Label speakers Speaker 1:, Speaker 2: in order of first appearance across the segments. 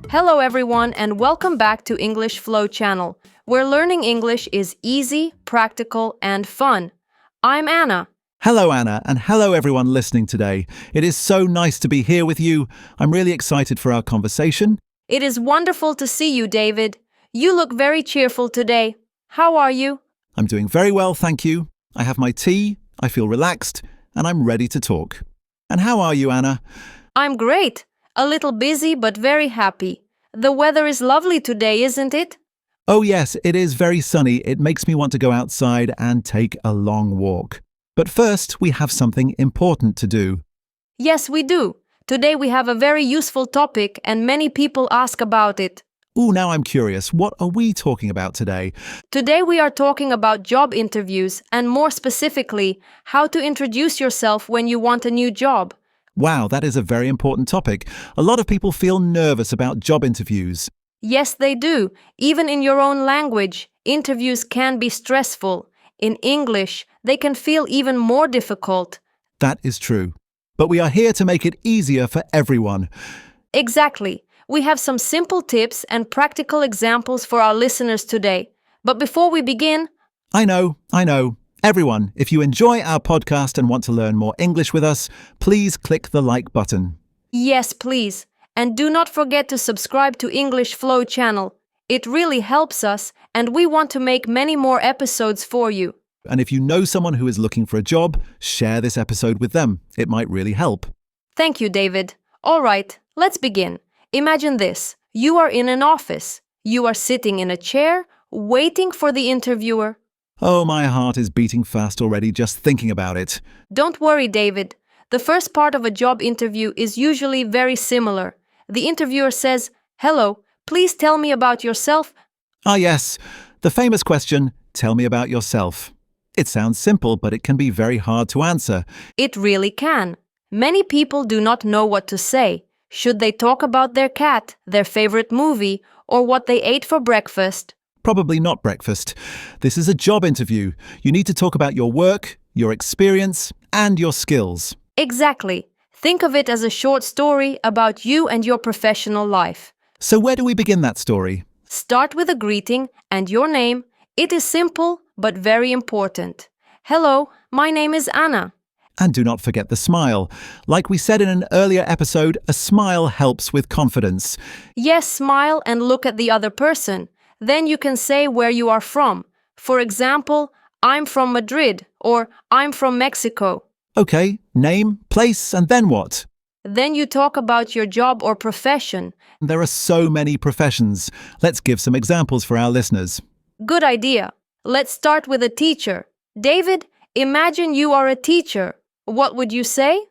Speaker 1: Hello everyone and welcome back to English Flow channel, where learning English is easy, practical, and fun. I'm Anna.
Speaker 2: Hello, Anna, and hello, everyone listening today. It is so nice to be here with you. I'm really excited for our conversation.
Speaker 1: It is wonderful to see you, David. You look very cheerful today. How are you?
Speaker 2: I'm doing very well, thank you. I have my tea, I feel relaxed, and I'm ready to talk. And how are you, Anna?
Speaker 1: I'm great. A little busy but very happy. The weather is lovely today, isn't it?
Speaker 2: Oh yes, it is very sunny. It makes me want to go outside and take a long walk. But first, we have something important to do.
Speaker 1: Yes, we do. Today we have a very useful topic and many people ask about it.
Speaker 2: Ooh, now I'm curious. What are we talking about today?
Speaker 1: Today we are talking about job interviews and more specifically, how to introduce yourself when you want a new job.
Speaker 2: Wow, that is a very important topic. A lot of people feel nervous about job interviews.
Speaker 1: Yes, they do. Even in your own language, interviews can be stressful. In English, they can feel even more difficult.
Speaker 2: That is true. But we are here to make it easier for everyone.
Speaker 1: Exactly. We have some simple tips and practical examples for our listeners today. But before we begin,
Speaker 2: I know. Everyone, if you enjoy our podcast and want to learn more English with us, please click the like button.
Speaker 1: yes, please. And do not forget to subscribe to English Flow channel. It really helps us, and we want to make many more episodes for you.
Speaker 2: And if you know someone who is looking for a job, share this episode with them. It might really help.
Speaker 1: Thank you, David. All right, let's begin. Imagine this. You are in an office. You are sitting in a chair, waiting for the interviewer.
Speaker 2: Oh, my heart is beating fast already just thinking about it.
Speaker 1: Don't worry, David. The first part of a job interview is usually very similar. The interviewer says, "Hello, please tell me about yourself."
Speaker 2: Ah, yes. The famous question, tell me about yourself. It sounds simple, but it can be very hard to answer.
Speaker 1: It really can. Many people do not know what to say. Should they talk about their cat, their favorite movie, or what they ate for breakfast?
Speaker 2: Probably not breakfast. This is a job interview. You need to talk about your work, your experience, and your skills.
Speaker 1: Exactly. Think of it as a short story about you and your professional life.
Speaker 2: So where do we begin that story?
Speaker 1: Start with a greeting and your name. It is simple but very important. Hello, my name is Anna.
Speaker 2: And do not forget the smile. Like we said in an earlier episode, a smile helps with confidence.
Speaker 1: Yes, smile and look at the other person. Then you can say where you are from. For example, I'm from Madrid or I'm from Mexico.
Speaker 2: Okay, name, place, and then what?
Speaker 1: Then you talk about your job or profession.
Speaker 2: There are so many professions. Let's give some examples for our listeners.
Speaker 1: Good idea. Let's start with a teacher. David, imagine you are a teacher. What would you say?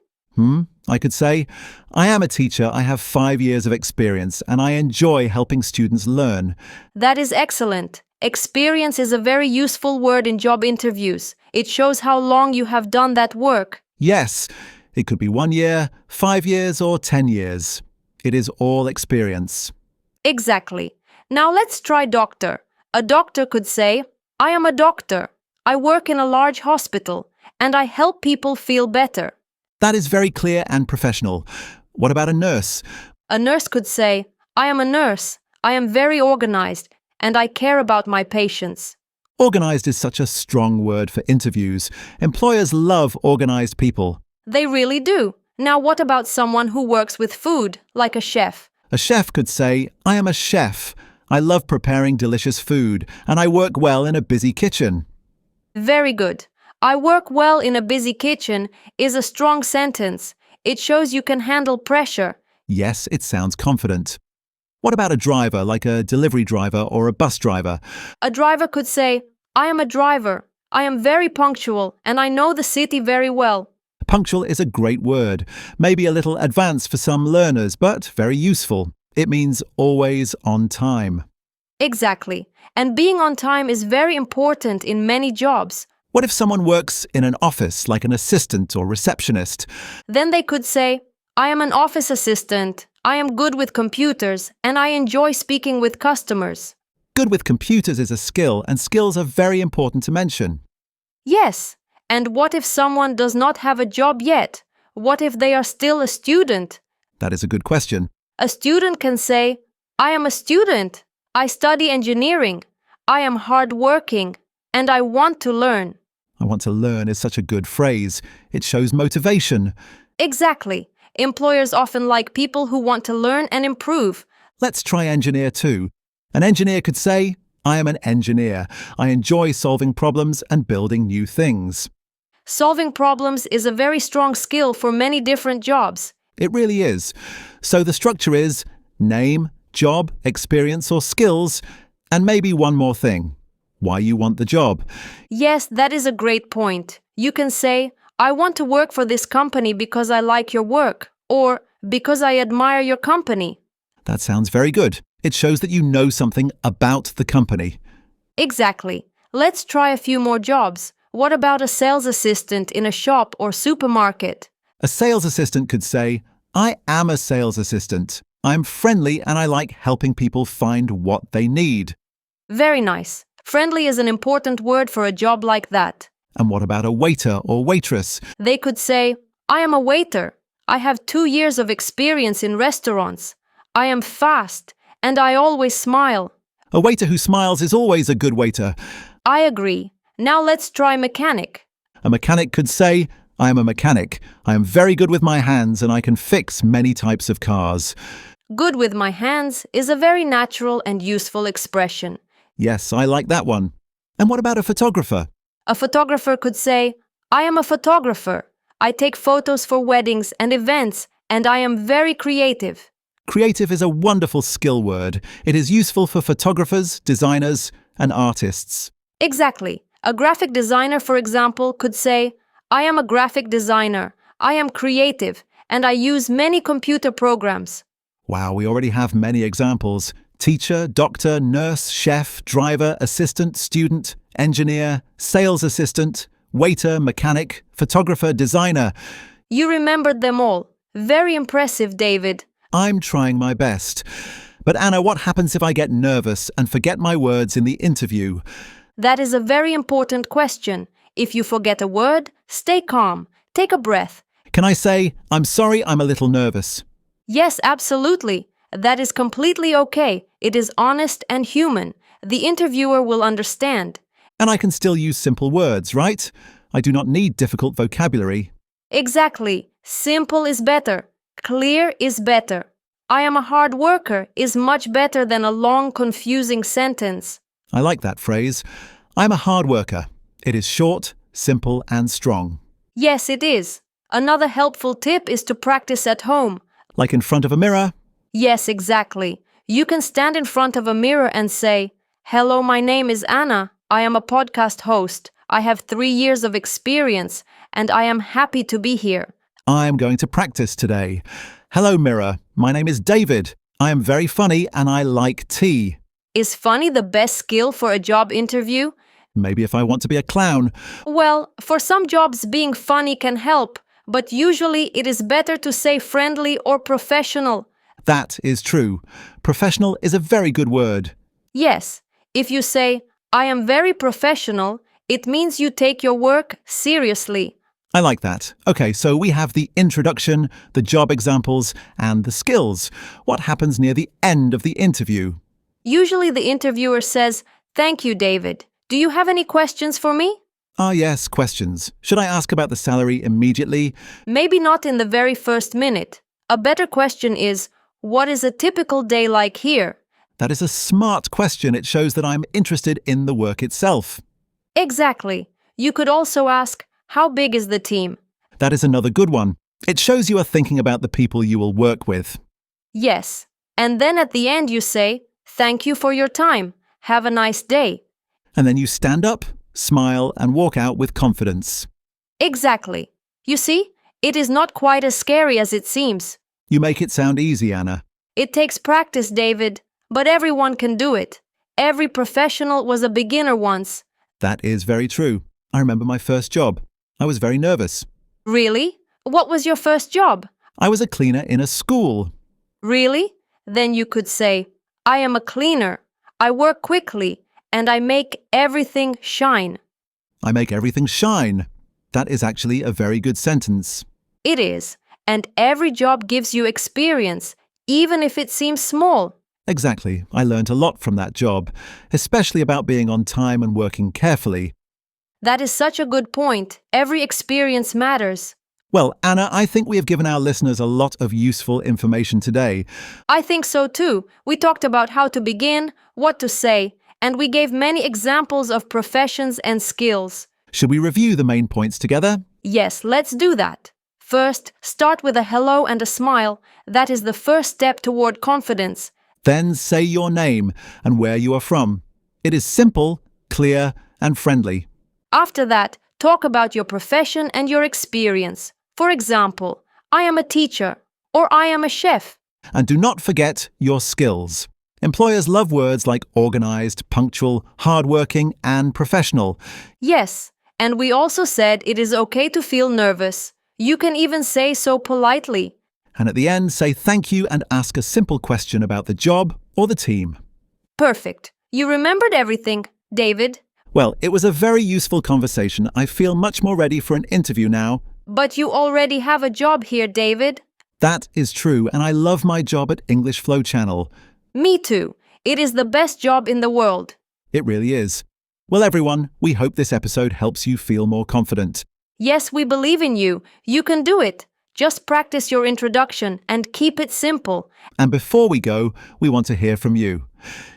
Speaker 2: I could say, I am a teacher, I have 5 years of experience, and I enjoy helping students learn.
Speaker 1: That is excellent. Experience is a very useful word in job interviews. It shows how long you have done that work.
Speaker 2: Yes, it could be 1 year, 5 years, or 10 years. It is all experience.
Speaker 1: Exactly. Now let's try doctor. A doctor could say, I am a doctor. I work in a large hospital, and I help people feel better.
Speaker 2: That is very clear and professional. What about a nurse?
Speaker 1: A nurse could say, I am a nurse. I am very organized, and I care about my patients.
Speaker 2: Organized is such a strong word for interviews. Employers love organized people.
Speaker 1: They really do. Now what about someone who works with food, like a chef?
Speaker 2: A chef could say, I am a chef. I love preparing delicious food, and I work well in a busy kitchen.
Speaker 1: Very good. I work well in a busy kitchen is a strong sentence. It shows you can handle pressure.
Speaker 2: Yes, it sounds confident. What about a driver, like a delivery driver or a bus driver?
Speaker 1: A driver could say, I am a driver. I am very punctual and I know the city very well.
Speaker 2: Punctual is a great word, maybe a little advanced for some learners, but very useful. It means always on time.
Speaker 1: Exactly. And being on time is very important in many jobs.
Speaker 2: What if someone works in an office, like an assistant or receptionist?
Speaker 1: Then they could say, I am an office assistant. I am good with computers and I enjoy speaking with customers.
Speaker 2: Good with computers is a skill, and skills are very important to mention.
Speaker 1: Yes. And what if someone does not have a job yet? What if they are still a student?
Speaker 2: That is a good question.
Speaker 1: A student can say, I am a student. I study engineering. I am hardworking. And I want to learn.
Speaker 2: I want to learn is such a good phrase. It shows motivation.
Speaker 1: Exactly. Employers often like people who want to learn and improve.
Speaker 2: Let's try engineer too. An engineer could say, I am an engineer. I enjoy solving problems and building new things.
Speaker 1: Solving problems is a very strong skill for many different jobs.
Speaker 2: It really is. So the structure is name, job, experience or skills, and maybe one more thing. Why you want the job.
Speaker 1: Yes, that is a great point. You can say, I want to work for this company because I like your work, or because I admire your company.
Speaker 2: That sounds very good. It shows that you know something about the company.
Speaker 1: Exactly. Let's try a few more jobs. What about a sales assistant in a shop or supermarket?
Speaker 2: A sales assistant could say, I am a sales assistant. I'm friendly and I like helping people find what they need.
Speaker 1: Very nice. Friendly is an important word for a job like that.
Speaker 2: And what about a waiter or waitress?
Speaker 1: They could say, I am a waiter. I have 2 years of experience in restaurants. I am fast and I always smile.
Speaker 2: A waiter who smiles is always a good waiter.
Speaker 1: I agree. Now let's try mechanic.
Speaker 2: A mechanic could say, I am a mechanic. I am very good with my hands and I can fix many types of cars.
Speaker 1: Good with my hands is a very natural and useful expression.
Speaker 2: Yes, I like that one. And what about a photographer?
Speaker 1: A photographer could say, I am a photographer. I take photos for weddings and events, and I am very creative.
Speaker 2: Creative is a wonderful skill word. It is useful for photographers, designers, and artists.
Speaker 1: Exactly. A graphic designer, for example, could say, I am a graphic designer. I am creative, and I use many computer programs.
Speaker 2: Wow, we already have many examples. Teacher, doctor, nurse, chef, driver, assistant, student, engineer, sales assistant, waiter, mechanic, photographer, designer.
Speaker 1: You remembered them all. Very impressive, David.
Speaker 2: I'm trying my best. But Anna, what happens if I get nervous and forget my words in the interview?
Speaker 1: That is a very important question. If you forget a word, stay calm. Take a breath.
Speaker 2: Can I say, I'm sorry, I'm a little nervous?
Speaker 1: Yes, absolutely. That is completely okay. It is honest and human. The interviewer will understand.
Speaker 2: And I can still use simple words, right? I do not need difficult vocabulary.
Speaker 1: Exactly. Simple is better. Clear is better. I am a hard worker is much better than a long, confusing sentence.
Speaker 2: I like that phrase. I'm a hard worker. It is short, simple, and strong.
Speaker 1: Yes, it is. Another helpful tip is to practice at home.
Speaker 2: Like in front of a mirror.
Speaker 1: Yes, exactly. You can stand in front of a mirror and say, Hello, my name is Anna. I am a podcast host. I have 3 years of experience, and I am happy to be here.
Speaker 2: I'm going to practice today. Hello, mirror. My name is David. I am very funny and I like tea.
Speaker 1: Is funny the best skill for a job interview?
Speaker 2: Maybe if I want to be a clown.
Speaker 1: Well, for some jobs, being funny can help, but usually it is better to say friendly or professional.
Speaker 2: That is true. Professional is a very good word.
Speaker 1: Yes, if you say, I am very professional, it means you take your work seriously.
Speaker 2: I like that. Okay, so we have the introduction, the job examples, and the skills. What happens near the end of the interview?
Speaker 1: Usually the interviewer says, Thank you, David. Do you have any questions for me?
Speaker 2: Ah, yes, questions. Should I ask about the salary immediately?
Speaker 1: Maybe not in the very first minute. A better question is, what is a typical day like here?
Speaker 2: That is a smart question. It shows that I'm interested in the work itself.
Speaker 1: Exactly. You could also ask, how big is the team?
Speaker 2: That is another good one. It shows you are thinking about the people you will work with.
Speaker 1: Yes. And then at the end you say, Thank you for your time. Have a nice day.
Speaker 2: And then you stand up, smile, and walk out with confidence.
Speaker 1: Exactly. You see, it is not quite as scary as it seems.
Speaker 2: You make it sound easy, Anna.
Speaker 1: It takes practice, David, but everyone can do it. Every professional was a beginner once.
Speaker 2: That is very true. I remember my first job. I was very nervous.
Speaker 1: Really? What was your first job?
Speaker 2: I was a cleaner in a school.
Speaker 1: Really? Then you could say, I am a cleaner. I work quickly, and I make everything shine.
Speaker 2: I make everything shine. That is actually a very good sentence.
Speaker 1: It is. And every job gives you experience, even if it seems small.
Speaker 2: Exactly. I learned a lot from that job, especially about being on time and working carefully.
Speaker 1: That is such a good point. Every experience matters.
Speaker 2: Well, Anna, I think we have given our listeners a lot of useful information today.
Speaker 1: I think so too. We talked about how to begin, what to say, and we gave many examples of professions and skills.
Speaker 2: Should we review the main points together?
Speaker 1: Yes, let's do that. First, start with a hello and a smile. That is the first step toward confidence.
Speaker 2: Then say your name and where you are from. It is simple, clear, and friendly.
Speaker 1: After that, talk about your profession and your experience. For example, I am a teacher or I am a chef.
Speaker 2: And do not forget your skills. Employers love words like organized, punctual, hardworking, and professional.
Speaker 1: Yes, and we also said it is okay to feel nervous. You can even say so politely.
Speaker 2: And at the end, say thank you and ask a simple question about the job or the team.
Speaker 1: Perfect. You remembered everything, David.
Speaker 2: Well, it was a very useful conversation. I feel much more ready for an interview now.
Speaker 1: But you already have a job here, David.
Speaker 2: That is true, and I love my job at English Flow Channel.
Speaker 1: Me too. It is the best job in the world.
Speaker 2: It really is. Well, everyone, we hope this episode helps you feel more confident.
Speaker 1: Yes, we believe in you. You can do it. Just practice your introduction and keep it simple.
Speaker 2: And before we go, we want to hear from you.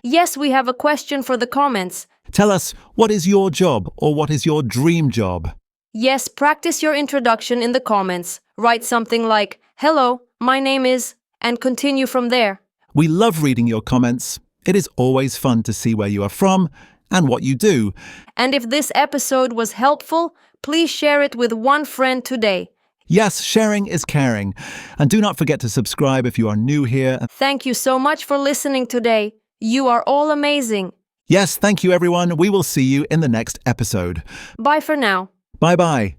Speaker 1: Yes, we have a question for the comments.
Speaker 2: Tell us, what is your job or what is your dream job?
Speaker 1: Yes, practice your introduction in the comments. Write something like, "Hello, my name is," and continue from there.
Speaker 2: We love reading your comments. It is always fun to see where you are from and what you do.
Speaker 1: And if this episode was helpful, please share it with one friend today.
Speaker 2: Yes, sharing is caring. And do not forget to subscribe if you are new here.
Speaker 1: Thank you so much for listening today. You are all amazing.
Speaker 2: Yes, thank you everyone. We will see you in the next episode.
Speaker 1: Bye for now.
Speaker 2: Bye-bye.